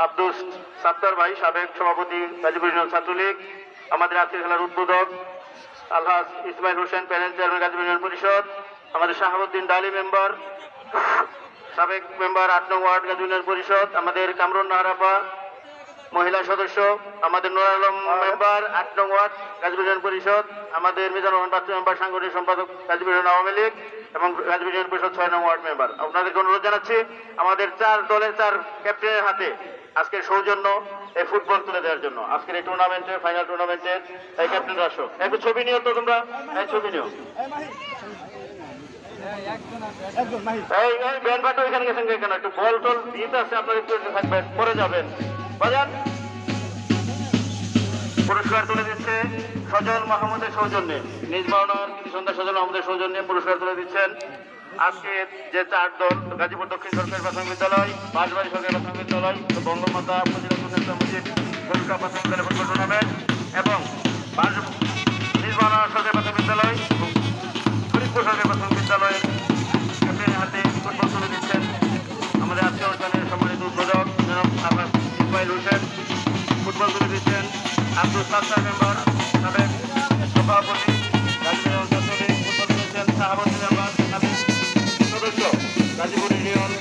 আব্দুস সাত্তার ভাই, সাবেক সভাপতি গাজীপুর ইউনিয়ন ছাত্রলীগ, আমাদের আজকের খেলার উদ্বোধক Alhaj Ismail Hossain, panel chairman Gazipur union Parishad, আমাদের শাহাবুদ্দিন ডালি মেম্বার, সাবেক মেম্বার ৮ নং ওয়ার্ড গাজীপুর ইউনিয়ন পরিষদ, আমাদের কামরুন নাহারাপা মহিলা সদস্য, আমাদের নুর আলম মেম্বার ৮ নং ওয়ার্ড গাজীপুর ইউনিয়ন পরিষদ, আমাদের মিজানুর রহমান বাচ্চু মেম্বার সাংগঠনিক সম্পাদক গাজীপুর ইউনিয়ন আওয়ামী লীগ এবং গাজীপুর ইউনিয়ন পরিষদ ৬ নং ওয়ার্ড মেম্বার। আপনাদেরকে অনুরোধ জানাচ্ছি আমাদের ৪ দলের ৪ ক্যাপ্টেনের হাতে আজকের সৌজন্য এই ফুটবল তুলে দেওয়ার জন্য, আজকের এই টুর্নামেন্টের ফাইনাল টুর্নামেন্টের এই ক্যাপ্টেন রাষ্ট্র একটু ছবি নিও তো তোমরা, এই ছবি নিও। এই ব্যান্ড বাটো এখানে গেছেন কেন? একটু বল টল দিতে আছে, আপনারা একটু থাকবেন, পরে যাবেন বাজান। পুরস্কার তুলে দিচ্ছে সজল মাহমুদের সৌজন্যে, নিজ মাওনার সন্ধ্যা সজল মাহমুদের সৌজন্যে পুরস্কার তুলে দিচ্ছেন আজকে যে ৪ দল: গাজীপুর দক্ষিণ সরকারি প্রাথমিক বিদ্যালয়, বাঁশবাড়ি সরকারি প্রাথমিক বিদ্যালয়, বঙ্গমাতা ফজিলাতুন্নেসা মসজিদ সরকারি প্রাথমিক বিদ্যালয় ফুটবল টুর্নামেন্ট এবং নিজ মাওনার সরকারি প্রাথমিক বিদ্যালয়, ফরিদপুর সরকারি প্রাথমিক বিদ্যালয়ের ক্যাপ্টেনের হাতে ফুটবল তুলে দিচ্ছেন আমাদের আজকে অনুষ্ঠানের সম্মানিত উদ্বোধক জনাব আলহাজ ইসমাইল হোসেন। ফুটবল তুলে দিচ্ছেন আব্দুল সাত্তার মেম্বার, সাবেক সভাপতি গাজীপুর ইউনিয়ন ছাত্রলীগ। ফুটবল তুলেছেন শাহাবুদ্দিন মেম্বার, সাবেক সদস্য গাজীপুর ইউনিয়ন